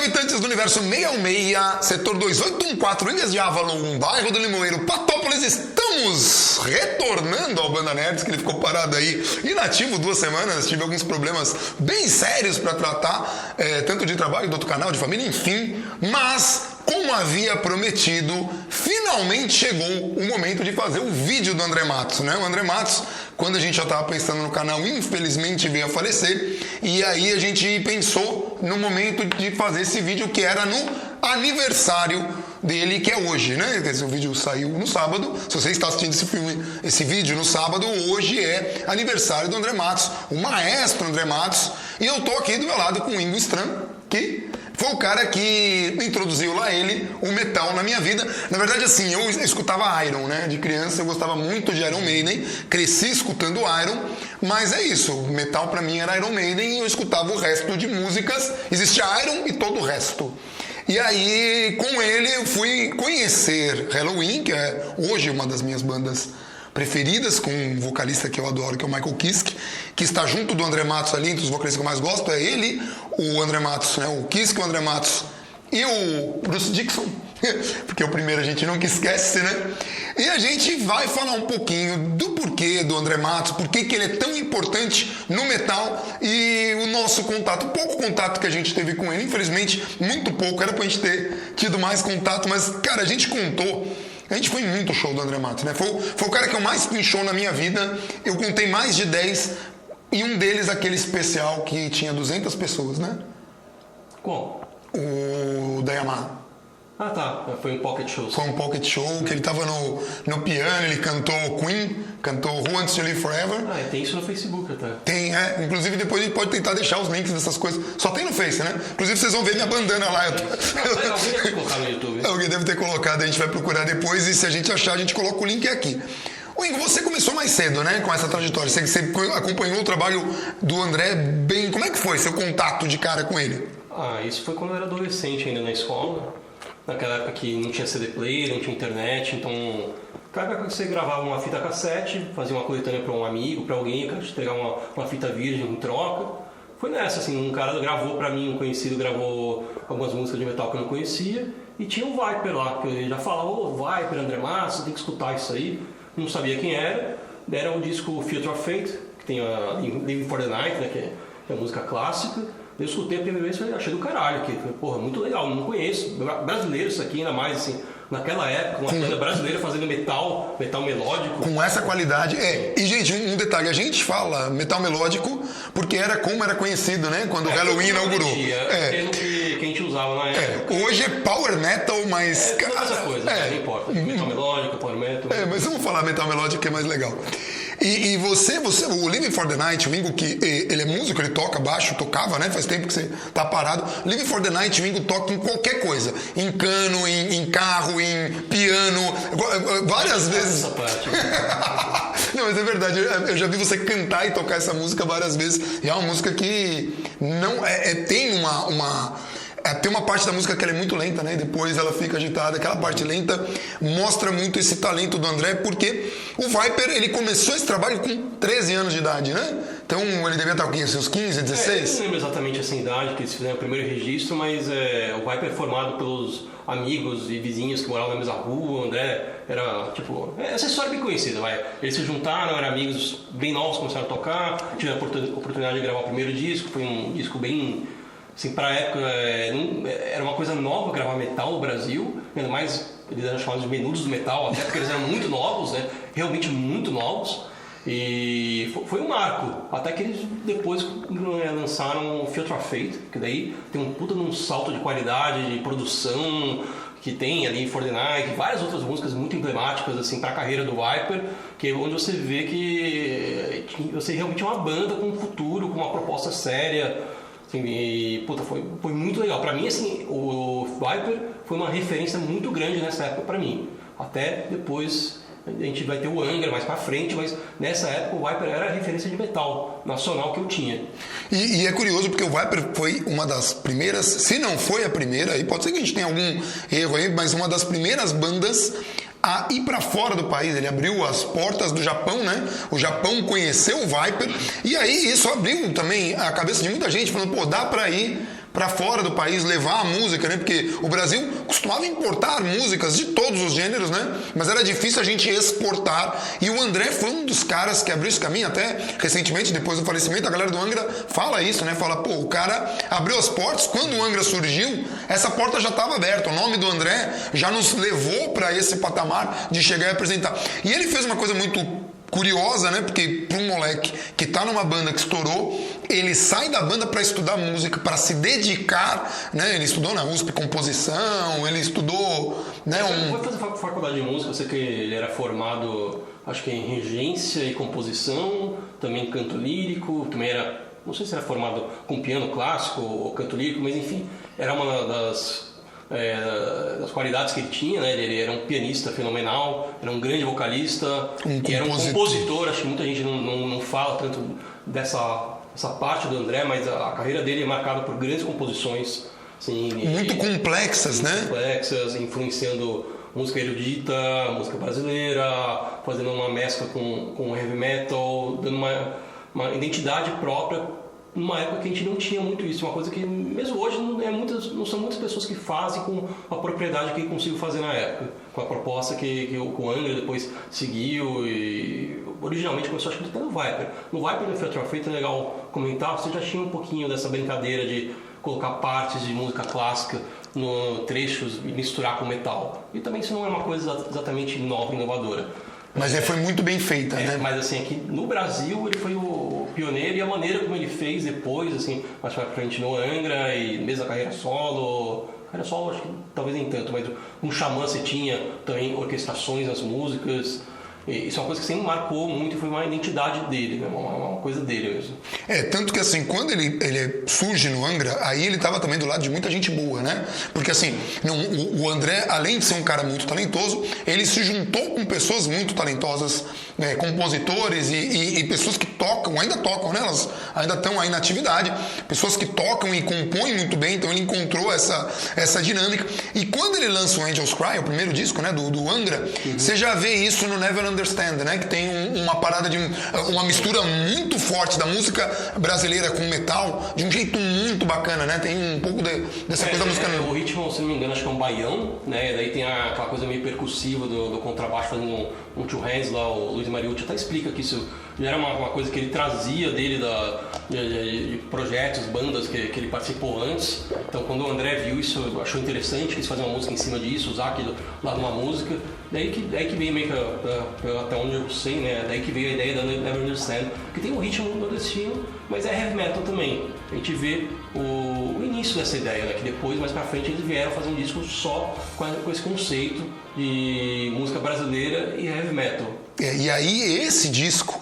habitantes do universo 616, setor 2814, Ilhas de Avalon, bairro do Limoeiro, Patópolis, estamos retornando ao Banda Nerds, que ele ficou parado aí, inativo 2 semanas, tive alguns problemas bem sérios para tratar, tanto de trabalho, do outro canal, de família, enfim, mas, como havia prometido, finalmente chegou o momento de fazer o vídeo do André Matos, né? O André Matos, quando a gente já estava pensando no canal, infelizmente veio a falecer, e aí a gente pensou no momento de fazer esse vídeo que era no aniversário dele, que é hoje, né? Esse vídeo saiu no sábado. Se você está assistindo esse vídeo no sábado, hoje é aniversário do André Matos, o maestro André Matos, e eu tô aqui do meu lado com o Ingo Stram, que foi o cara que introduziu lá o metal na minha vida. Na verdade, assim, eu escutava Iron, né? De criança eu gostava muito de Iron Maiden, cresci escutando Iron, mas é isso, metal pra mim era Iron Maiden e eu escutava o resto de músicas, existia Iron e todo o resto. E aí, com ele, eu fui conhecer Helloween, que é hoje uma das minhas bandas preferidas, com um vocalista que eu adoro, que é o Michael Kiske, que está junto do André Matos ali, entre os vocalistas que eu mais gosto, é ele, o André Matos, né? O Kiske, o André Matos e o Bruce Dickinson, porque o primeiro a gente nunca esquece, né? E a gente vai falar um pouquinho do porquê do André Matos, por que ele é tão importante no metal e o nosso contato, o pouco contato que a gente teve com ele, infelizmente muito pouco, era pra gente ter tido mais contato, mas, cara, a gente foi em muito show do André Matos, né? Foi o cara que eu mais fui em show na minha vida. Eu contei mais de 10 e um deles aquele especial que tinha 200 pessoas, né? Qual? O da Yamaha. Ah, tá. Foi um pocket show. Foi um pocket show que ele tava no piano, ele cantou Queen, cantou Who Wants to Live Forever. Ah, tem isso no Facebook até. Tem, Inclusive depois a gente pode tentar deixar os links dessas coisas. Só tem no Face, né? Inclusive vocês vão ver minha bandana lá. Alguém deve ter colocado no YouTube. Alguém deve ter colocado, a gente vai procurar depois e se a gente achar, a gente coloca o link aqui. Ô Ingo, você começou mais cedo, né, com essa trajetória. Você acompanhou o trabalho do André bem. Como é que foi seu contato de cara com ele? Ah, isso foi quando eu era adolescente ainda na escola. Naquela época que não tinha CD player, não tinha internet, então cada época que você gravava uma fita cassete, fazia uma coletânea para um amigo, para alguém, te entregar uma fita virgem em troca. Foi nessa, assim, um cara gravou para mim, um conhecido gravou algumas músicas de metal que eu não conhecia, e tinha um Viper lá, que eu já falava, Viper, André Matos, tem que escutar isso aí, não sabia quem era, deram o disco Future of Fate, que tem a Living for the Night, né, que é a música clássica. Eu escutei a primeira vez e achei do caralho, que porra, muito legal, não conheço, brasileiro isso aqui, ainda mais assim, naquela época, uma banda brasileira fazendo metal melódico. Com essa qualidade, E gente, um detalhe, a gente fala metal melódico porque era como era conhecido, né, quando o Halloween inaugurou. Pelo que a gente usava na época. Hoje é power metal, mas... Toda essa coisa, não importa, metal melódico, power metal... mas vamos falar metal melódico que é mais legal. E você, o Living for the Night, o Ingo, que ele é músico, ele toca baixo, tocava, né? Faz tempo que você tá parado. Living for the Night, o Ingo toca em qualquer coisa. Em cano, em carro, em piano, várias vezes. Essa parte. Não, mas é verdade, eu já vi você cantar e tocar essa música várias vezes. E é uma música que não tem uma parte da música que ela é muito lenta, né? E depois ela fica agitada. Aquela parte lenta mostra muito esse talento do André, porque o Viper, ele começou esse trabalho com 13 anos de idade, né? Então ele devia estar com seus 15, 16? Eu não lembro exatamente essa idade que eles fizeram o primeiro registro, mas o Viper é formado pelos amigos e vizinhos que moravam na mesma rua. O André era, essa história é bem conhecida, vai. Eles se juntaram, eram amigos bem novos, começaram a tocar, tiveram a oportunidade de gravar o primeiro disco, foi um disco bem... Assim, pra época, era uma coisa nova gravar metal no Brasil, ainda mais eles eram chamados de menudos do metal, até porque eles eram muito novos, né? Realmente muito novos. E foi um marco, até que eles depois lançaram Future of Fate, que daí tem um puta num salto de qualidade, de produção, que tem ali For the Night, várias outras músicas muito emblemáticas assim, para a carreira do Viper, que é onde você vê que você realmente é uma banda com um futuro, com uma proposta séria. E, foi muito legal. Pra mim, assim, o Viper foi uma referência muito grande nessa época pra mim. Até depois a gente vai ter o Angra mais pra frente, mas nessa época o Viper era a referência de metal nacional que eu tinha. E é curioso porque o Viper foi uma das primeiras, se não foi a primeira, e pode ser que a gente tenha algum erro aí, mas uma das primeiras bandas a ir para fora do país. Ele abriu as portas do Japão, né? O Japão conheceu o Viper e aí isso abriu também a cabeça de muita gente, falando, dá para ir para fora do país, levar a música, né? Porque o Brasil costumava importar músicas de todos os gêneros, né? Mas era difícil a gente exportar. E o André foi um dos caras que abriu esse caminho. Até recentemente, depois do falecimento, a galera do Angra fala isso, né? Fala, pô, o cara abriu as portas. Quando o Angra surgiu, essa porta já estava aberta. O nome do André já nos levou para esse patamar de chegar e apresentar. E ele fez uma coisa muito curiosa, né? Porque para um moleque que tá numa banda que estourou, ele sai da banda para estudar música, para se dedicar, né? Ele estudou na USP composição, ele estudou, né? Foi fazer faculdade de música, eu sei que ele era formado, acho que em regência e composição, também canto lírico, também era, não sei se era formado com piano clássico ou canto lírico, mas enfim, era uma das qualidades que ele tinha, né? Ele era um pianista fenomenal, era um grande vocalista, e era um compositor. Acho que muita gente não fala tanto dessa parte do André, mas a carreira dele é marcada por grandes composições, assim, muito complexas, né? Complexas, influenciando música erudita, música brasileira, fazendo uma mescla com heavy metal, dando uma identidade própria. Numa época que a gente não tinha muito isso, uma coisa que mesmo hoje não são muitas pessoas que fazem com a propriedade que conseguiu fazer na época, com a proposta que o Angra depois seguiu e originalmente começou, acho que até no Viper. No Viper, no Feature Feito, é legal comentar, você já tinha um pouquinho dessa brincadeira de colocar partes de música clássica no trechos e misturar com metal. E também isso não é uma coisa exatamente nova, inovadora. Mas foi muito bem feita, né? Mas assim, aqui no Brasil ele foi o pioneiro, e a maneira como ele fez depois, assim, mais pra frente no Angra e mesmo a carreira solo. Carreira solo acho que talvez nem tanto, mas um Xamã você tinha também orquestrações nas músicas. E isso é uma coisa que sempre marcou muito e foi uma identidade dele, né? Uma coisa dele mesmo. Tanto que assim, quando ele surge no Angra, aí ele estava também do lado de muita gente boa, né? Porque assim, o André, além de ser um cara muito talentoso, ele se juntou com pessoas muito talentosas, né? Compositores e pessoas que ainda tocam, né? Elas ainda estão aí na atividade, pessoas que tocam e compõem muito bem, então ele encontrou essa dinâmica. E quando ele lança o Angels Cry, o primeiro disco, né? Do Angra, você já vê isso no Never Understand, né? Que tem uma parada de uma mistura muito forte da música brasileira com metal de um jeito muito bacana, né? Tem um pouco dessa coisa da música. O ritmo, se não me engano, acho que é um baião, né? Daí tem aquela coisa meio percussiva do contrabaixo fazendo um two hands lá. O Luiz Mariucci até explica que isso já era uma coisa que ele trazia dele de projetos, bandas que ele participou antes. Então quando o André viu isso, achou interessante, quis fazer uma música em cima disso, usar aquilo lá numa música. Daí que veio meio que, até onde eu sei, né? Daí que veio a ideia da Never Understand, que tem um ritmo nordestino, mas é heavy metal também. A gente vê o início dessa ideia, né? Que depois, mais pra frente, eles vieram fazer um disco só com esse conceito de música brasileira e heavy metal. E aí esse disco,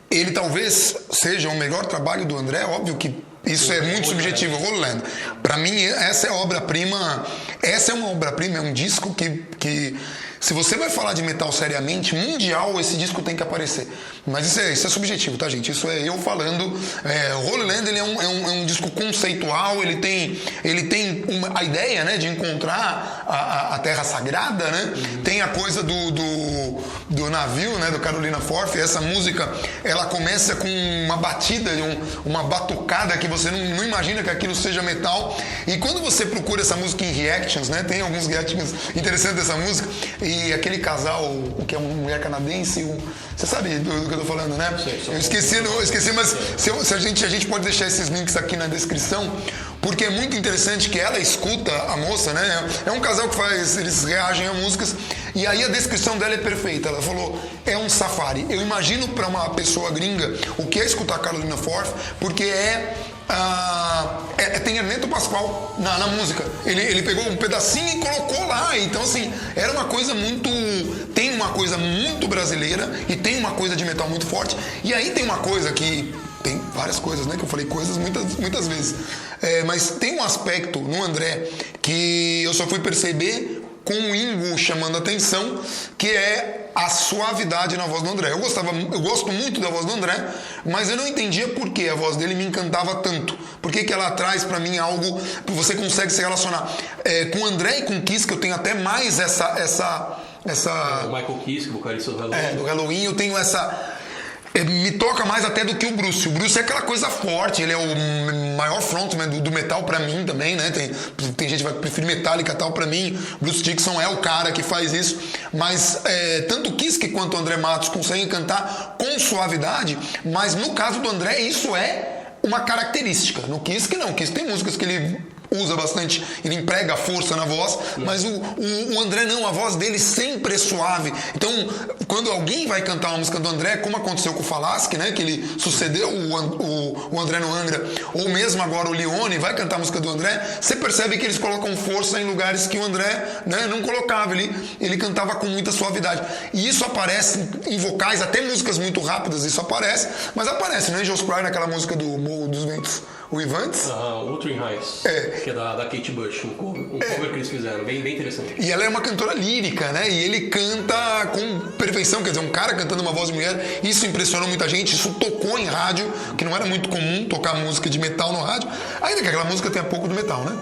ele talvez seja o melhor trabalho do André, óbvio que isso é muito subjetivo, Roland. Para mim, essa é obra-prima, é um disco que se você vai falar de metal seriamente, mundial, esse disco tem que aparecer. Mas isso é subjetivo, tá, gente? Isso é eu falando. O Holy Land, ele é um disco conceitual, ele tem a ideia, né, de encontrar a terra sagrada, né? Tem a coisa do navio, né, do Carolina Forth. Essa música, ela começa com uma batida, uma batucada que você não imagina que aquilo seja metal. E quando você procura essa música em reactions, né, tem alguns reactions interessantes dessa música. E aquele casal, que é uma mulher canadense, você sabe do que eu tô falando, né? Eu esqueci, mas se a gente pode deixar esses links aqui na descrição, porque é muito interessante que ela escuta a moça, né? É um casal que eles reagem a músicas, e aí a descrição dela é perfeita. Ela falou, é um safari. Eu imagino para uma pessoa gringa o que é escutar Carolina Forth, porque tem Hermeto Pascoal na música. Ele pegou um pedacinho e colocou lá. Então, assim, era uma coisa tem uma coisa muito brasileira e tem uma coisa de metal muito forte. E aí tem uma coisa que tem várias coisas, né? Que eu falei coisas muitas vezes. Mas tem um aspecto no André que eu só fui perceber com o Ingo chamando a atenção, que é a suavidade na voz do André. Eu gosto muito da voz do André, mas eu não entendia por que a voz dele me encantava tanto. Por que ela traz pra mim algo que você consegue se relacionar. Com o André e com o Kiss, que eu tenho até mais essa O Michael Kiske, vocalista do Halloween. Do Halloween, eu tenho me toca mais até do que o Bruce. O Bruce é aquela coisa forte, ele é o maior frontman do metal pra mim também, né? Tem gente que vai preferir Metallica e tal, pra mim Bruce Dickinson é o cara que faz isso, mas tanto o Kiske quanto o André Matos conseguem cantar com suavidade, mas no caso do André isso é uma característica. No Kiske não, o Kiske tem músicas que ele usa bastante, ele emprega força na voz, mas o André não, a voz dele sempre é suave. Então, quando alguém vai cantar uma música do André, como aconteceu com o Falaschi, né, que ele sucedeu o André no Angra, ou mesmo agora o Leone vai cantar a música do André, você percebe que eles colocam força em lugares que o André, né, não colocava, ele cantava com muita suavidade. E isso aparece em vocais, até músicas muito rápidas, isso aparece, mas aparece, né, Angels Cry naquela música do Morro dos Ventos Uivantes. Wuthering Heights, que é da Kate Bush, um cover que eles fizeram, bem interessante. E ela é uma cantora lírica, né? E ele canta com perfeição, quer dizer, um cara cantando uma voz de mulher, isso impressionou muita gente, isso tocou em rádio, que não era muito comum tocar música de metal no rádio, ainda que aquela música tenha pouco do metal, né?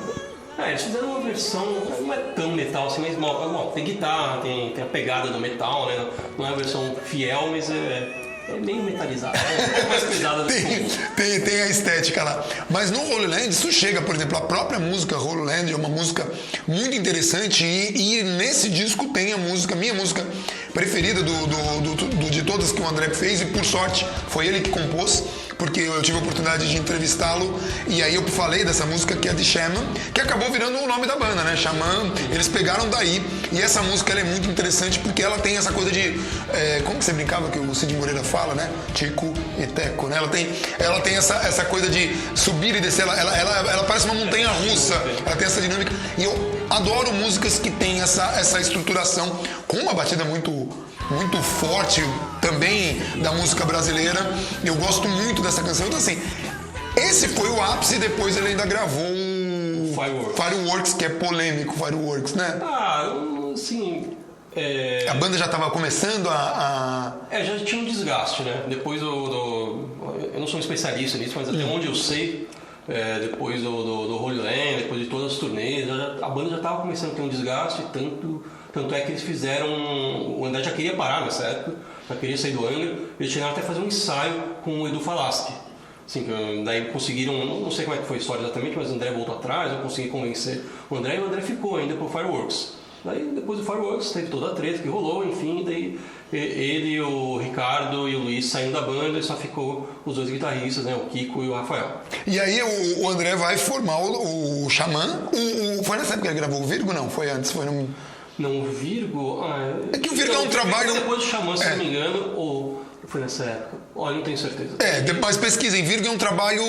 Eles fizeram uma versão, não é tão metal assim, mas bom, tem guitarra, tem a pegada do metal, né? Não é uma versão fiel, mas é meio metalizada, é mais pesada do que tem a estética lá. Mas no Holy Land, isso chega, por exemplo, a própria música Holy Land é uma música muito interessante e nesse disco tem a música, minha música preferida de todas que o André fez, e por sorte foi ele que compôs, porque eu tive a oportunidade de entrevistá-lo e aí eu falei dessa música que é de Shaman, que acabou virando o nome da banda, né? Shaman, eles pegaram daí, e essa música ela é muito interessante porque ela tem essa coisa de como que você brincava que o Cid Moreira fala, né? Tico e teco, né? Ela tem essa coisa de subir e descer, ela parece uma montanha russa, ela tem essa dinâmica, e eu adoro músicas que tem essa estruturação com uma batida muito forte também da música brasileira. Eu gosto muito dessa canção. Então assim, esse foi o ápice, e depois ele ainda gravou Fireworks, que é polêmico, Fireworks, né? Assim... A banda já estava começando já tinha um desgaste, né? Depois eu não sou um especialista nisso, mas até onde eu sei, depois do Holy Land, depois de todas as turnês, a banda já estava começando a ter um desgaste, tanto é que eles fizeram... O André já queria parar nessa época, já queria sair do Angra, eles chegaram até a fazer um ensaio com o Edu Falaschi. Assim, daí conseguiram, não sei como é que foi a história exatamente, mas o André voltou atrás, eu consegui convencer o André, e o André ficou ainda pro Fireworks. Daí depois do Fireworks teve toda a treta que rolou, enfim, daí ele, o Ricardo e o Luiz saíram da banda e só ficou os dois guitarristas, né, o Kiko e o Rafael. E aí o André vai formar o Xamã. Foi nessa época que ele gravou o Virgo? Não, foi antes, foi no... Não, o Virgo... é que o Virgo é um trabalho... Depois do Xamã, se não me engano, ou foi nessa época? Olha, não tenho certeza. Depois pesquisem. Virgo é um trabalho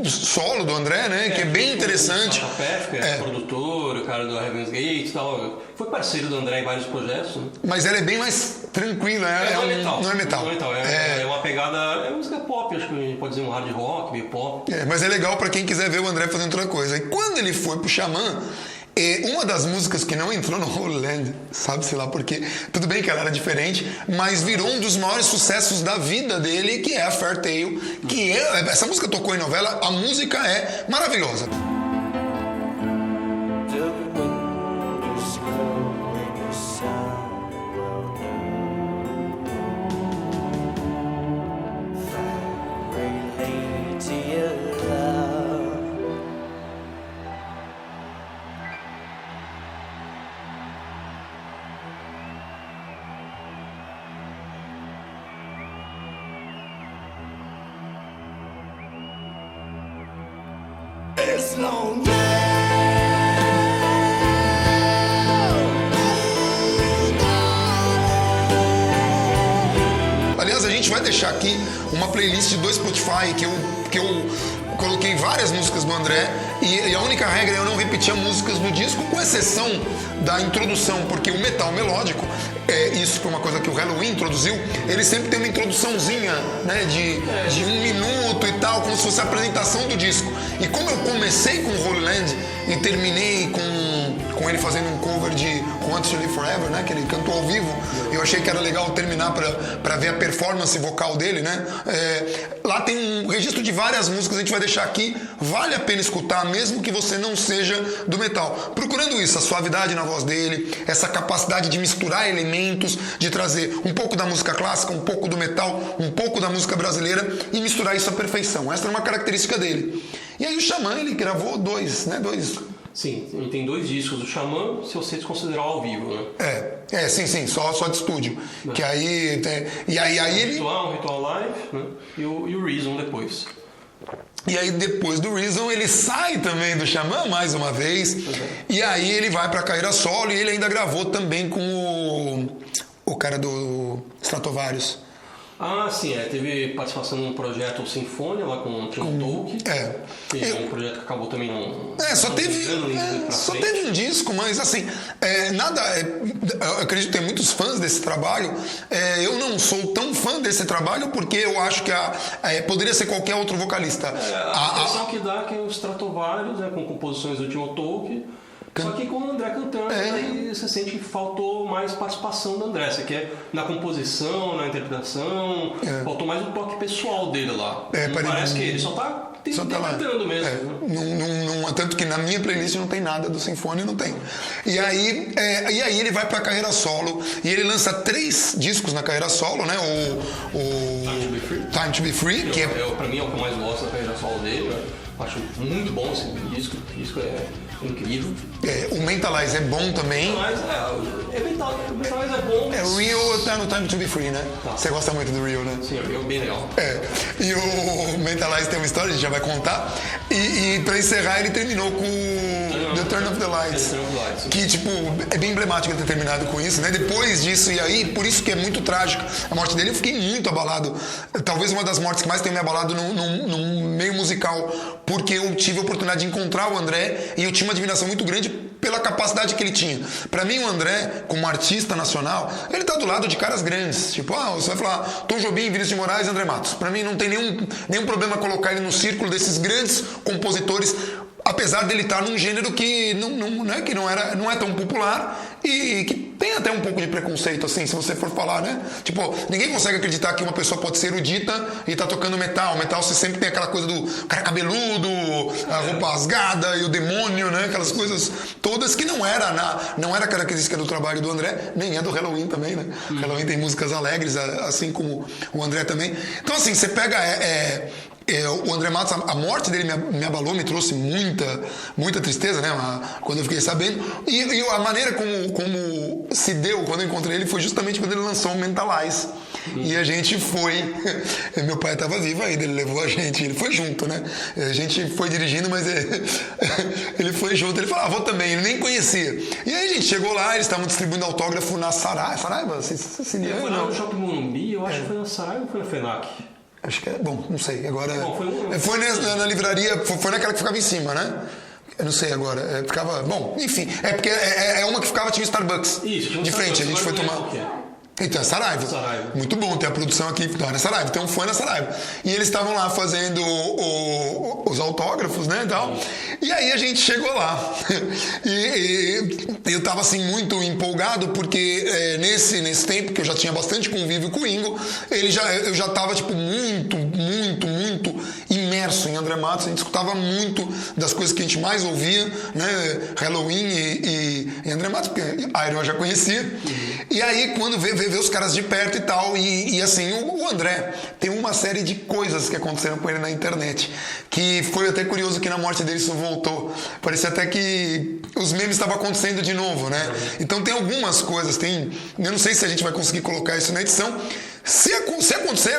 solo do André, né? Que é bem interessante. O Sasha Pef, que é produtor, o cara do Heaven's Gate e tal. Foi parceiro do André em vários projetos. Né? Mas ela é bem mais tranquila. Não é metal. Não é metal. É uma pegada... É música pop, acho que a gente pode dizer um hard rock, meio pop. Mas é legal pra quem quiser ver o André fazendo outra coisa. E quando ele foi pro Xamã... uma das músicas que não entrou no Holy Land, sabe-se lá porque, tudo bem que ela era diferente, mas virou um dos maiores sucessos da vida dele, que é a Fair Tale, que essa música tocou em novela, a música é maravilhosa. Aliás, a gente vai deixar aqui uma playlist do Spotify que eu coloquei várias músicas do André e a única regra é eu não repetir músicas do disco, com exceção da introdução, porque o metal melódico, isso foi uma coisa que o Halloween introduziu, ele sempre tem uma introduçãozinha, né, de 1 minuto e tal, como se fosse a apresentação do disco. E como eu comecei com o Holy Land, e terminei com ele fazendo um cover de Want to Live Forever, né? Que ele cantou ao vivo. Eu achei que era legal terminar pra ver a performance vocal dele, né? Lá tem um registro de várias músicas, a gente vai deixar aqui. Vale a pena escutar, mesmo que você não seja do metal. Procurando isso, a suavidade na voz dele, essa capacidade de misturar elementos, de trazer um pouco da música clássica, um pouco do metal, um pouco da música brasileira e misturar isso à perfeição. Essa é uma característica dele. E aí o Xamã, ele gravou dois. Sim, ele tem 2 discos do Xamã, se você considerar ao vivo, né? Sim, só de estúdio. Que aí... E aí ele... Um Ritual Live, né? E o Reason depois. E aí depois do Reason ele sai também do Xamã mais uma vez. E aí ele vai pra carreira solo e ele ainda gravou também com o cara do Stratovarius. Ah, sim, teve participação num projeto Sinfonia lá com o Tolkien. Que é um projeto que acabou também não. Só teve um disco, mas assim, eu acredito que tem muitos fãs desse trabalho. Eu não sou tão fã desse trabalho porque eu acho que poderia ser qualquer outro vocalista. A impressão que dá que é os Stratovarius, né, com composições do Timo Tolkien. Só que com o André cantando, aí você sente que faltou mais participação do André. Você quer na composição, na interpretação, faltou mais um toque pessoal dele lá. Parece que ele só tá interpretando mesmo. Tanto que na minha playlist não tem nada do Sinfonia, não tem. E aí ele vai pra carreira solo e ele lança 3 discos na carreira solo, né? O Time to Be Free, que pra mim é o que eu mais gosto da carreira solo dele, né? Acho muito bom esse disco. O disco é incrível. O Mentalize é bom também. Mas o Mentalize é bom. O Rio tá no Time to Be Free, né? Você gosta muito do Rio, né? Sim, o Rio é bem legal. E o Mentalize tem uma história, a gente já vai contar. E pra encerrar, ele terminou com The Turn of the Lights. Que, tipo, é bem emblemático ele ter terminado com isso, né? Depois disso, e aí, por isso que é muito trágico a morte dele, eu fiquei muito abalado. Talvez uma das mortes que mais tem me abalado no meio musical, porque eu tive a oportunidade de encontrar o André e eu tinha uma admiração muito grande pela capacidade que ele tinha. Pra mim, o André, como artista nacional, ele tá do lado de caras grandes. Tipo, você vai falar Tom Jobim, Vinícius de Moraes e André Matos. Pra mim, não tem nenhum problema colocar ele no círculo desses grandes compositores, apesar dele estar num gênero que não é tão popular e que tem até um pouco de preconceito, assim, se você for falar, né? Tipo, ninguém consegue acreditar que uma pessoa pode ser erudita e tá tocando metal. Metal você sempre tem aquela coisa do cara cabeludo, a roupa rasgada e o demônio, né? Aquelas coisas todas que não era característica do trabalho do André, nem é do Halloween também, né? Halloween tem músicas alegres, assim como o André também. Então, assim, você pega... o André Matos, a morte dele me abalou, me trouxe muita tristeza, né? Quando eu fiquei sabendo. E a maneira como se deu quando eu encontrei ele foi justamente quando ele lançou o Mentalize. E a gente foi. Meu pai estava vivo ainda, ele levou a gente, ele foi junto, né? A gente foi dirigindo, mas ele foi junto. Ele falou, vou também, ele nem conhecia. E aí a gente chegou lá, eles estavam distribuindo autógrafo na Saraiva, Siciliano. Foi lá no Shopping Morumbi, eu acho que foi na Saraiva ou foi na FENAC? Acho que bom, não sei. Agora. Bom, foi na livraria, foi naquela que ficava em cima, né? Eu não sei agora. Ficava. Bom, enfim. É porque é uma que ficava, tinha Starbucks. Isso, tinha de frente, a gente foi tomar. Então, é Saraiva. Muito bom, tem a produção aqui. Não, era Saraiva, então foi na Saraiva. E eles estavam lá fazendo os autógrafos, né, e tal. E aí a gente chegou lá. E eu tava, assim, muito empolgado, porque nesse tempo, que eu já tinha bastante convívio com o Ingo, eu já tava, tipo, muito imerso em André Matos. A gente escutava muito das coisas que a gente mais ouvia, né, Halloween e André Matos, porque Iron eu já conhecia. E aí, quando vê os caras de perto e tal, e assim, o André tem uma série de coisas que aconteceram com ele na internet, que foi até curioso que na morte dele isso voltou. Parecia até que os memes estavam acontecendo de novo, né? Então tem algumas coisas, eu não sei se a gente vai conseguir colocar isso na edição. Se acontecer,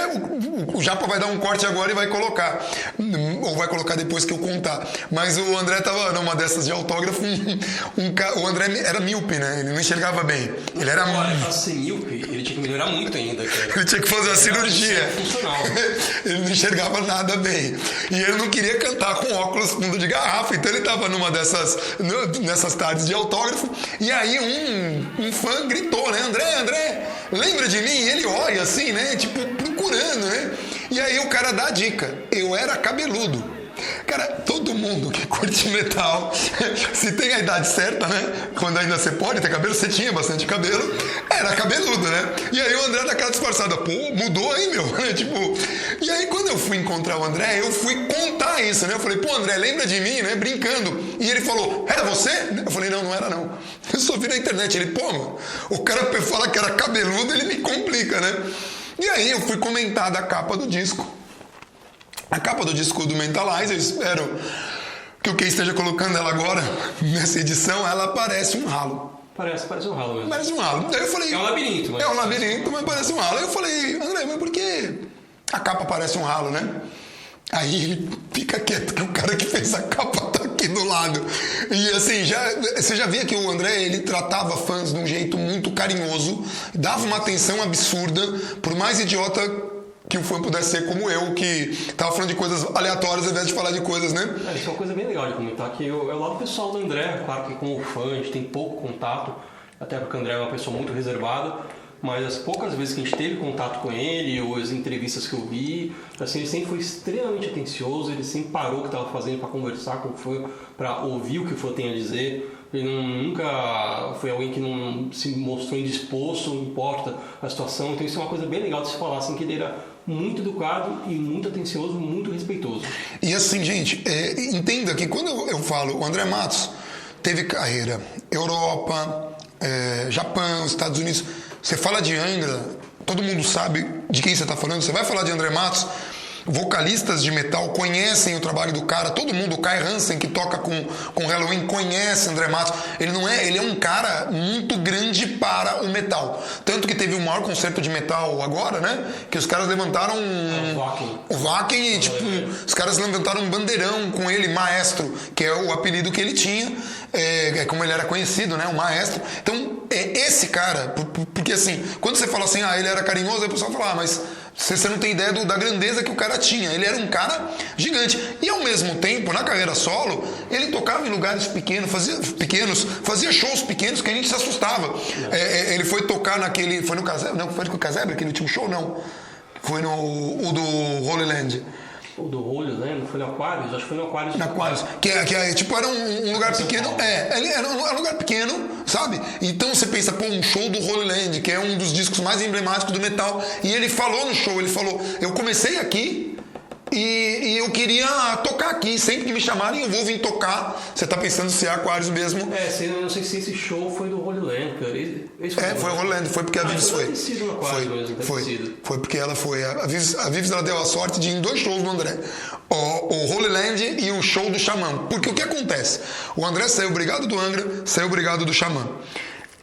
o Japa vai dar um corte agora e vai colocar. Ou vai colocar depois que eu contar. Mas o André tava numa dessas de autógrafo. O André era míope, né? Ele não enxergava bem. Ele era pra ser míope, ele tinha que melhorar muito ainda, cara. Ele tinha que fazer a cirurgia. Funcional. Ele não enxergava nada bem. E ele não queria cantar com óculos fundo de garrafa. Então ele tava nessas tardes de autógrafo. E aí um fã gritou, né? André, lembra de mim? E ele olha assim, né? Tipo, procurando, né? E aí o cara dá a dica. Eu era cabeludo. Cara, todo mundo que curte metal, se tem a idade certa, né? Quando ainda você pode ter cabelo, você tinha bastante cabelo, era cabeludo, né? E aí o André daquela disfarçada, pô, mudou aí, meu, tipo... E aí quando eu fui encontrar o André, eu fui contar isso, né? Eu falei, pô, André, lembra de mim, né? Brincando. E ele falou, era você? Eu falei, não, não era não. Eu só vi na internet. Ele, pô, mano, o cara fala que era cabeludo, ele me complica, né? E aí eu fui comentar da capa do disco. A capa do disco do Mentalize, eu espero que o que esteja colocando ela agora, nessa edição, ela parece um ralo. Parece um ralo mesmo. Parece um ralo. Daí eu falei... É um labirinto. Mas... É um labirinto, mas parece um ralo. Aí eu falei, André, mas por que a capa parece um ralo, né? Aí ele fica quieto, que o cara que fez a capa tá aqui do lado. E assim, você já via que o André, ele tratava fãs de um jeito muito carinhoso, dava uma atenção absurda, por mais idiota que o fã pudesse ser como eu, que tava falando de coisas aleatórias ao invés de falar de coisas, né? Isso é uma coisa bem legal de comentar, que é o lado pessoal do André. Claro que como fã a gente tem pouco contato, até porque o André é uma pessoa muito reservada, mas as poucas vezes que a gente teve contato com ele, ou as entrevistas que eu vi, assim, ele sempre foi extremamente atencioso, ele sempre parou o que estava fazendo para conversar com o fã, para ouvir o que o fã tem a dizer. Ele nunca foi alguém que não se mostrou indisposto, não importa a situação. Então isso é uma coisa bem legal de se falar, assim, que ele era muito educado e muito atencioso, muito respeitoso. E assim, gente, entenda que quando eu falo, o André Matos teve carreira Europa, Japão, Estados Unidos. Você fala de Angra, todo mundo sabe de quem você está falando. Você vai falar de André Matos, vocalistas de metal conhecem o trabalho do cara. Todo mundo, o Kai Hansen, que toca com Halloween, conhece André Matos. Ele é um cara muito grande para o metal. Tanto que teve o maior concerto de metal agora, né? Que os caras levantaram o Wacken e, tipo, os caras levantaram um bandeirão com ele, Maestro, que é o apelido que ele tinha. Como ele era conhecido, né? O Maestro. Então, esse cara, porque assim, quando você fala assim, ele era carinhoso, aí o pessoal fala, mas você não tem ideia da grandeza que o cara tinha. Ele era um cara gigante. E ao mesmo tempo, na carreira solo, ele tocava em lugares pequenos, fazia shows pequenos que a gente se assustava. Ele foi tocar naquele... Foi no Casebre? Não, foi no Casebre que ele tinha um show? Não. Foi o do Holy Land. O do Holy Land? Foi no Aquarius? Acho que foi no Aquarius. Na Aquarius. Tipo, era um lugar pequeno. Ele era um lugar pequeno, sabe? Então você pensa, pô, um show do Holy Land, que é um dos discos mais emblemáticos do metal. E ele falou no show, eu comecei aqui e eu queria tocar aqui. Sempre que me chamarem, eu vou vir tocar. Você tá pensando se é Aquarius mesmo? Eu não sei se esse show foi do Holy Land, cara. Foi o Holy Land, foi porque a Vives foi. Foi porque ela foi. A Vives ela deu a sorte de ir em 2 shows do André. O Holy Land e o show do Xamã. Porque o que acontece? O André saiu obrigado do Angra, saiu obrigado do Xamã.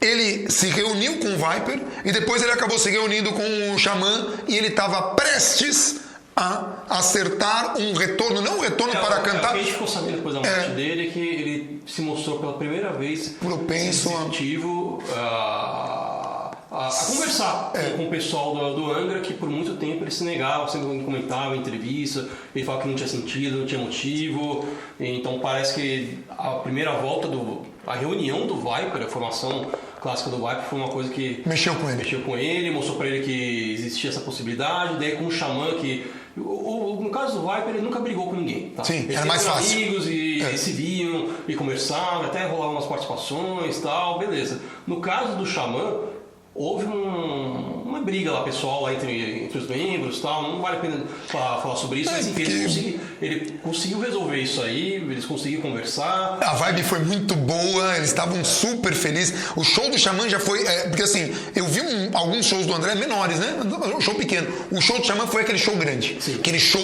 Ele se reuniu com o Viper e depois ele acabou se reunindo com o Xamã e ele estava prestes a acertar um retorno, não um retorno para cantar. O que a gente ficou sabendo depois da morte dele é que ele se mostrou pela primeira vez propenso a conversar com o pessoal do Angra, que por muito tempo ele se negava, sempre comentava em entrevista, ele falava que não tinha sentido, não tinha motivo. Então parece que a primeira volta a reunião do Viper, a formação clássica do Viper, foi uma coisa que mexeu com ele, mostrou para ele que existia essa possibilidade. Daí com o Xamã, que no caso do Viper, ele nunca brigou com ninguém. Tá? Sim, era mais fácil. Amigos e se viam e conversavam, até rolavam umas participações e tal, beleza. No caso do Xamã, houve uma briga lá pessoal lá entre os membros e tal, não vale a pena falar sobre isso, mas enfim, ele conseguiu resolver isso aí, eles conseguiram conversar. A vibe foi muito boa, eles estavam super felizes. O show do Xamã já foi... porque assim, eu vi alguns shows do André menores, né? Um show pequeno. O show do Xamã foi aquele show grande. Sim. Aquele show,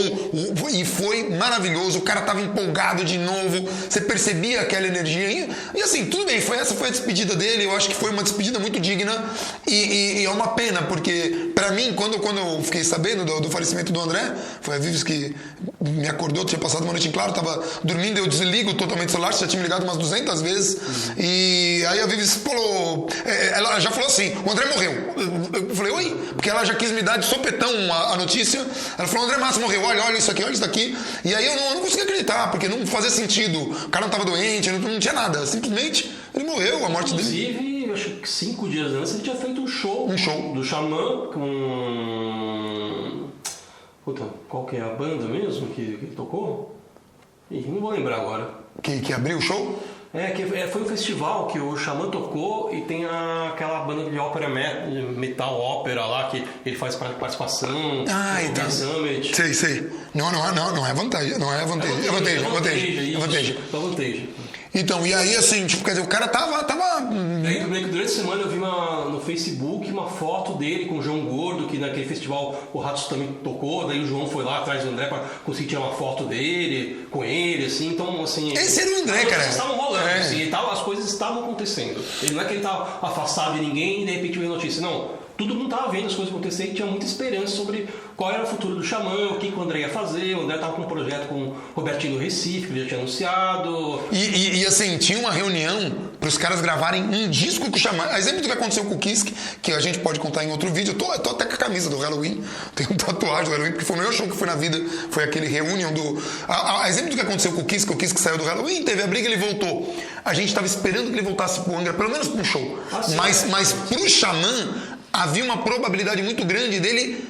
e foi maravilhoso, o cara tava empolgado de novo, você percebia aquela energia. E assim, tudo bem, essa foi a despedida dele, eu acho que foi uma despedida muito digna. E é uma pena, porque pra mim, quando eu fiquei sabendo do falecimento do André, foi a Vives que me acordou, tinha passado uma noite em claro, tava dormindo, eu desligo totalmente o celular, já tinha me ligado umas 200 vezes, e aí a Vives falou, ela já falou assim, o André morreu. Eu falei, oi? Porque ela já quis me dar de sopetão a notícia, ela falou, o André Matos morreu, olha isso aqui, olha isso daqui, e aí eu não consegui acreditar, porque não fazia sentido, o cara não tava doente, não tinha nada, simplesmente ele morreu, a morte dele. Acho que 5 dias antes ele tinha feito um show do Xamã com... Puta, qual que é a banda mesmo que ele tocou? Ih, não vou lembrar agora. Que abriu o show? Foi um festival que o Xamã tocou e tem aquela banda de ópera metal ópera lá que ele faz participação. Então. Summit. Sei. Não é vantagem. Não é vantagem. É vantagem. Então, e aí assim, tipo, quer dizer, o cara tava... Durante a semana eu vi no Facebook uma foto dele com o João Gordo, que naquele festival o Ratos também tocou, daí o João foi lá atrás do André pra conseguir tirar uma foto dele, com ele, assim, então assim... Esse era o André, cara. Estavam rolando, assim, as coisas estavam acontecendo. Ele não é que ele tava afastado de ninguém e de repente veio notícia, não. Todo mundo estava vendo as coisas acontecerem e tinha muita esperança sobre qual era o futuro do Xamã, o que o André ia fazer. O André estava com um projeto com o Robertinho do Recife, que ele já tinha anunciado. E assim, tinha uma reunião para os caras gravarem um disco com o Xamã. Exemplo do que aconteceu com o Kiske, que a gente pode contar em outro vídeo. Eu tô até com a camisa do Halloween, tenho um tatuagem do Halloween, porque foi o melhor show que foi na vida, foi aquele reunião do... Exemplo do que aconteceu com o Kiske saiu do Halloween, teve a briga, ele voltou. A gente estava esperando que ele voltasse pro Angra, pelo menos para um show. Mas pro Xamã... havia uma probabilidade muito grande dele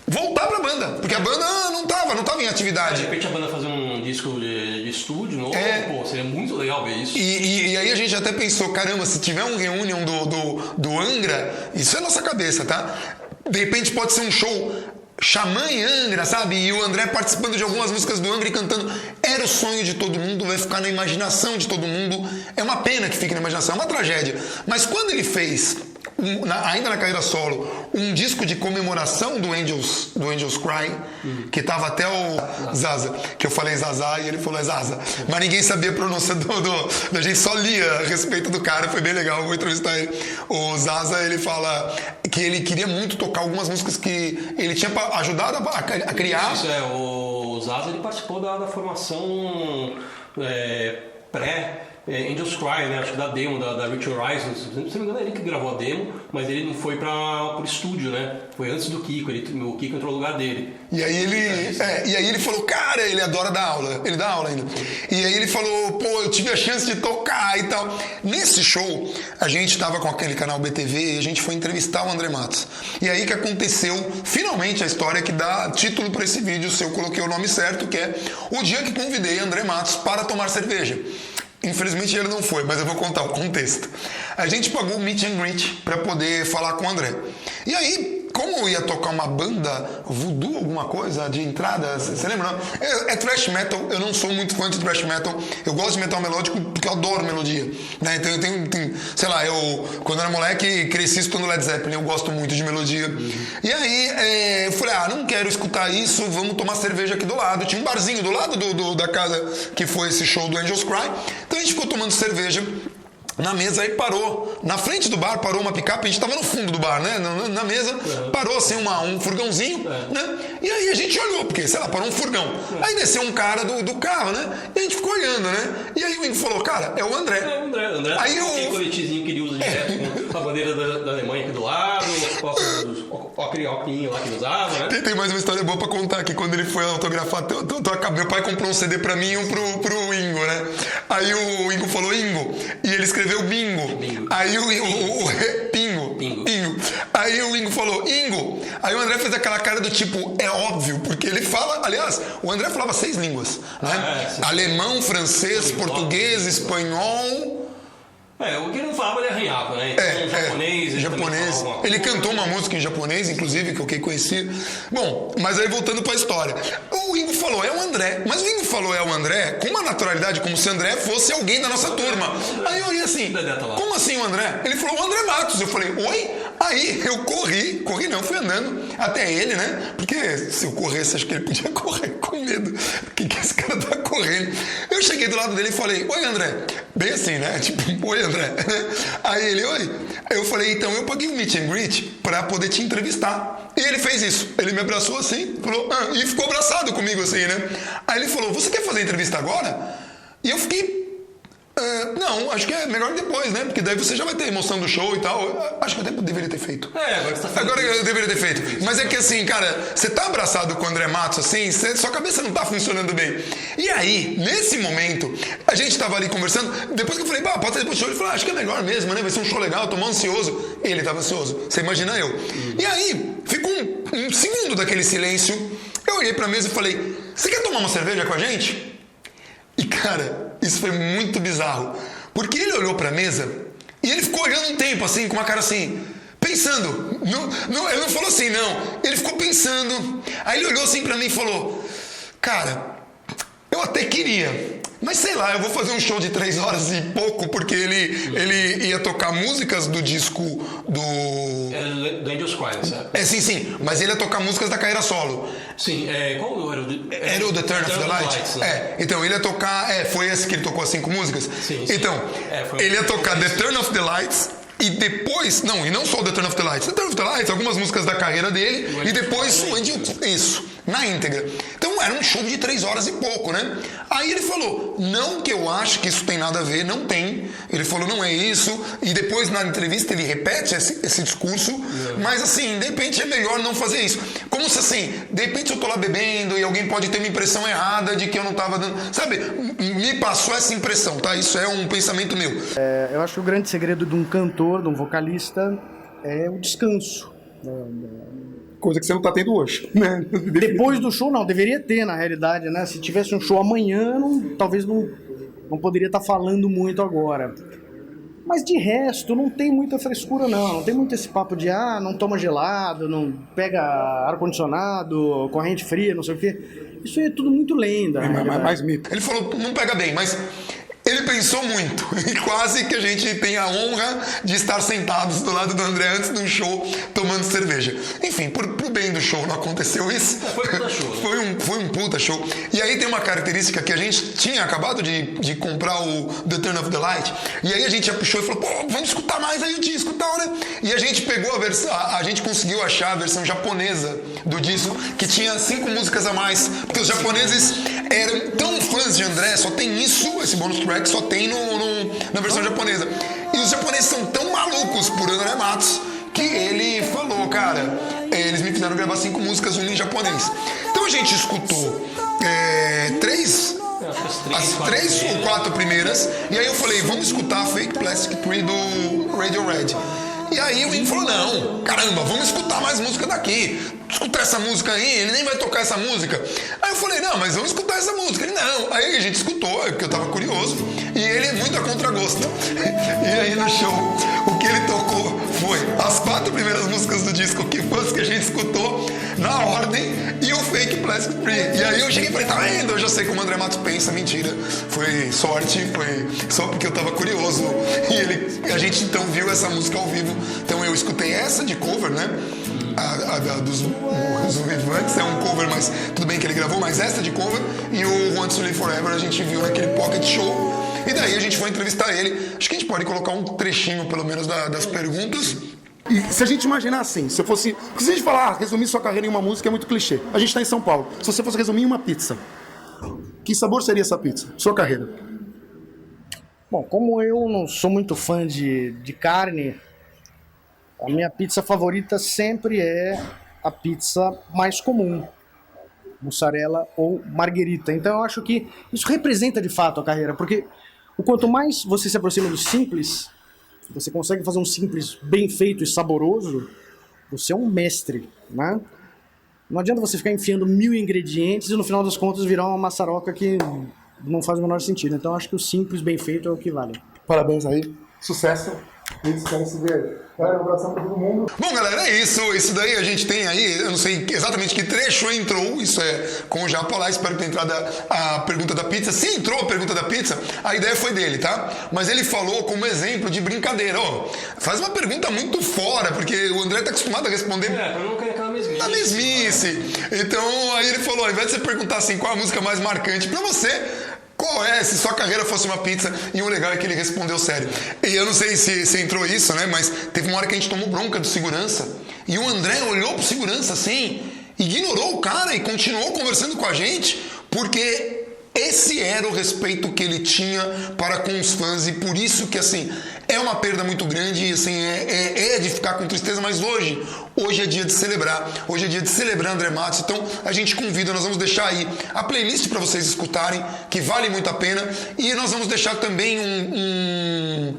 voltar pra banda, porque a banda não tava em atividade. De repente a banda fazer um disco de estúdio novo, seria muito legal ver isso. E aí a gente até pensou, caramba, se tiver um reunião do Angra, isso é nossa cabeça, tá? De repente pode ser um show Xamã e Angra, sabe? E o André participando de algumas músicas do Angra e cantando. Era o sonho de todo mundo, vai ficar na imaginação de todo mundo. É uma pena que fique na imaginação, é uma tragédia. Mas quando ele fez... ainda na carreira solo, um disco de comemoração do Angels Cry, que tava até o Zaza, que eu falei Zaza e ele falou Zaza, mas ninguém sabia a pronúncia a gente só lia a respeito do cara, foi bem legal, vou entrevistar ele. O Zaza, ele fala que ele queria muito tocar algumas músicas que ele tinha ajudado a criar. Isso, o Zaza, ele participou da formação Angels Cry, né? Acho que da demo da Rich Horizons. Se não me engano, é ele que gravou a demo, mas ele não foi pro estúdio, né? Foi antes do Kiko, o Kiko entrou no lugar dele. E aí ele falou, cara, ele adora dar aula, ele dá aula ainda. E aí ele falou, pô, eu tive a chance de tocar e tal. Nesse show, a gente tava com aquele canal BTV e a gente foi entrevistar o André Matos. E aí que aconteceu, finalmente, a história que dá título para esse vídeo, se eu coloquei o nome certo, que é o dia que convidei André Matos para tomar cerveja. Infelizmente ele não foi, mas eu vou contar o contexto. A gente pagou o meet and greet para poder falar com o André. E aí, como eu ia tocar uma banda voodoo, alguma coisa de entrada, você lembra? Não? É thrash metal, eu não sou muito fã de thrash metal. Eu gosto de metal melódico porque eu adoro melodia. Né? Então eu tenho, sei lá, quando eu era moleque, cresci escutando Led Zeppelin, eu gosto muito de melodia. E aí eu falei, não quero escutar isso, vamos tomar cerveja aqui do lado. Tinha um barzinho do lado da casa que foi esse show do Angels Cry. Então a gente ficou tomando cerveja na mesa, aí parou, na frente do bar parou uma picape, a gente tava no fundo do bar, né, na mesa, parou assim um furgãozinho, né, e aí a gente olhou, porque, sei lá, parou um furgão, aí desceu um cara do carro, né, e a gente ficou olhando, né, e aí o Ingo falou, cara, é o André. André, aí aquele coletezinho que ele usa direto com a bandeira da Alemanha aqui do lado, aquele óculos lá que ele usava, né. Tem mais uma história boa pra contar, que quando ele foi autografar, meu pai comprou um CD pra mim e um pro Ingo, né, aí o Ingo falou, Ingo, e ele escreveu Bingo. Aí Pingo. Aí o Ingo falou, Ingo. Aí o André fez aquela cara do tipo, é óbvio, porque ele fala, aliás, o André falava 6 línguas, né? Alemão, francês, português, espanhol... o que ele não falava, ele arranhava, né? Então, japonês. Ele cantou uma música em japonês, inclusive, que eu conheci. Bom, mas aí voltando pra história. O Ingo falou, é o André. Mas o Ingo falou, é o André, com uma naturalidade, como se o André fosse alguém da nossa turma. Aí eu olhei assim, como assim o André? Ele falou, o André Matos. Eu falei, oi? Aí eu corri não, fui andando até ele, né? Porque se eu corresse, acho que ele podia correr com medo. O que esse cara tá correndo? Eu cheguei do lado dele e falei, oi, André. Bem assim, né? Tipo, oi, André. Aí ele, oi. Eu falei, então eu paguei um meet and greet pra poder te entrevistar. E ele fez isso. Ele me abraçou assim, falou, e ficou abraçado comigo assim, né? Aí ele falou, você quer fazer a entrevista agora? E eu fiquei, não, acho que é melhor depois, né? Porque daí você já vai ter emoção do show e tal. Acho que eu até deveria ter feito. Agora você tá fazendo. Agora eu deveria ter feito. Mas é que assim, cara, você tá abraçado com o André Matos, assim, sua cabeça não tá funcionando bem. E aí, nesse momento, a gente tava ali conversando, depois que eu falei, pode ser depois do show, ele falou, acho que é melhor mesmo, né? Vai ser um show legal, eu tô mal ansioso. Ele tava ansioso, você imagina eu. E aí, ficou um segundo daquele silêncio, eu olhei pra mesa e falei, você quer tomar uma cerveja com a gente? E cara, isso foi muito bizarro. Porque ele olhou pra mesa e ele ficou olhando um tempo assim, com uma cara assim, pensando. Ele não falou assim, não. Ele ficou pensando. Aí ele olhou assim pra mim e falou: cara, eu até queria, mas sei lá, eu vou fazer um show de 3 horas e pouco, porque ele ia tocar músicas do disco do... Do Angels Cry, sabe? Sim, mas ele ia tocar músicas da carreira solo. Sim, qual era o... Era o The Turn of the Light? Né? Então ele ia tocar... foi esse que ele tocou as 5 músicas? Sim. Então, ele ia tocar The Turn of the Lights, e depois... Não, e não só o The Turn of the Lights. The Turn of the Lights, algumas músicas da carreira dele, e depois o Angels... Isso, na íntegra. Então era um show de 3 horas e pouco, né? Aí ele falou, não que eu acho que isso tem nada a ver, não tem. Ele falou, não é isso. E depois na entrevista ele repete esse discurso. Mas assim, de repente é melhor não fazer isso. Como se assim, de repente eu tô lá bebendo e alguém pode ter uma impressão errada de que eu não tava dando... Sabe, me passou essa impressão, tá? Isso é um pensamento meu. Eu acho que o grande segredo de um cantor, de um vocalista, é o descanso. Coisa que você não tá tendo hoje, né? Depois do show, não, deveria ter, na realidade, né? Se tivesse um show amanhã, talvez não poderia estar falando muito agora. Mas de resto, não tem muita frescura, não tem muito esse papo de, não toma gelado, não pega ar-condicionado, corrente fria, não sei o quê. Isso é tudo muito lenda. Mais mito. Ele falou, não pega bem, mas... Ele pensou muito, e quase que a gente tem a honra de estar sentados do lado do André antes de um show tomando cerveja. Enfim, pro bem do show não aconteceu isso. Foi um puta show. Foi um puta show. E aí tem uma característica que a gente tinha acabado de comprar o The Turn of the Light, e aí a gente já puxou e falou, vamos escutar mais aí o disco e tal, né? E a gente pegou a versão, a gente conseguiu achar a versão japonesa do disco, que tinha 5 músicas a mais, porque os japoneses eram tão fãs de André, só tem isso, esse bonus track, só tem na versão japonesa. E os japoneses são tão malucos por André Matos que ele falou, cara, eles me fizeram gravar 5 músicas, uma em japonês. Então a gente escutou as 3 ou 4 primeiras, e aí eu falei, vamos escutar Fake Plastic Tree do Radiohead. E aí o Wim falou, não, caramba, vamos escutar mais música daqui. Escutar essa música aí, ele nem vai tocar essa música. Aí eu falei, não, mas vamos escutar essa música. Ele, não. Aí a gente escutou, porque eu tava curioso. E ele é muito a contragosto. E aí no show, o que ele tocou foi as 4 primeiras músicas do disco, que foi as que a gente escutou na ordem, e o Fake Plastic Tree. E aí eu cheguei e falei, tá vendo? Eu já sei como o André Matos pensa, mentira. Foi sorte, foi só porque eu tava curioso. E a gente então viu essa música ao vivo. Então eu escutei essa de cover, né? A dos Vivantes é um cover, mas tudo bem que ele gravou, mas essa de cover, e o Want to Live Forever a gente viu naquele pocket show, e daí a gente foi entrevistar ele. Acho que a gente pode colocar um trechinho pelo menos das perguntas. E se a gente imaginar assim, se eu fosse... Porque se a gente falar, resumir sua carreira em uma música é muito clichê. A gente tá em São Paulo. Se você fosse resumir em uma pizza, que sabor seria essa pizza? Sua carreira. Bom, como eu não sou muito fã de carne, a minha pizza favorita sempre é a pizza mais comum, mussarela ou marguerita. Então eu acho que isso representa de fato a carreira, porque o quanto mais você se aproxima do simples, você consegue fazer um simples bem feito e saboroso, você é um mestre, né? Não adianta você ficar enfiando 1000 ingredientes e no final das contas virar uma maçaroca que não faz o menor sentido. Então eu acho que o simples bem feito é o que vale. Parabéns aí, sucesso. Eles querem se ver. Galera, um abração pra todo mundo. Bom, galera, é isso. Isso daí a gente tem aí, eu não sei exatamente que trecho entrou, isso é com o Japa lá, espero ter entrado a pergunta da pizza. Se entrou a pergunta da pizza, a ideia foi dele, tá? Mas ele falou como exemplo de brincadeira, faz uma pergunta muito fora, porque o André tá acostumado a responder... pra não cair aquela mesmice. A mesmice. Então, aí ele falou, ao invés de você perguntar assim, qual a música mais marcante pra você... Qual é, se sua carreira fosse uma pizza? E o legal é que ele respondeu sério. E eu não sei se entrou isso, né? Mas teve uma hora que a gente tomou bronca do segurança. E o André olhou pro segurança assim, ignorou o cara e continuou conversando com a gente, porque esse era o respeito que ele tinha para com os fãs. E por isso que, assim, é uma perda muito grande. E, assim, é de ficar com tristeza. Mas hoje é dia de celebrar. Hoje é dia de celebrar André Matos. Então a gente convida, nós vamos deixar aí a playlist para vocês escutarem, que vale muito a pena. E nós vamos deixar também um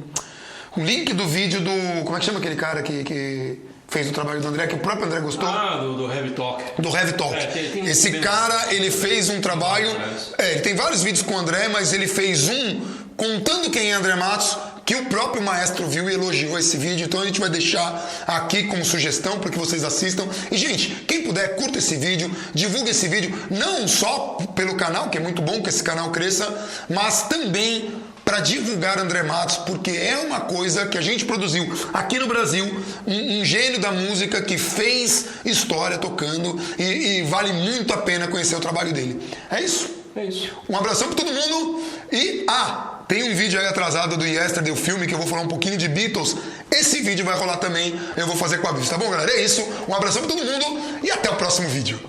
link do vídeo do... Como é que chama aquele cara que fez o trabalho do André, que o próprio André gostou. Ah, do Heavy Talk. Do Heavy Talk. Tem Esse cara, ele fez um trabalho... ele tem vários vídeos com o André, mas ele fez um contando quem é André Matos, que o próprio maestro viu e elogiou esse vídeo. Então a gente vai deixar aqui como sugestão para que vocês assistam. E, gente, quem puder, curta esse vídeo, divulga esse vídeo, não só pelo canal, que é muito bom que esse canal cresça, mas também para divulgar André Matos, porque é uma coisa que a gente produziu aqui no Brasil, um gênio da música que fez história tocando e vale muito a pena conhecer o trabalho dele. É isso? É isso. Um abração para todo mundo e... tem um vídeo aí atrasado do Yesterday, do filme, que eu vou falar um pouquinho de Beatles. Esse vídeo vai rolar também, eu vou fazer com a Vivi, tá bom, galera? É isso, um abração pra todo mundo e até o próximo vídeo.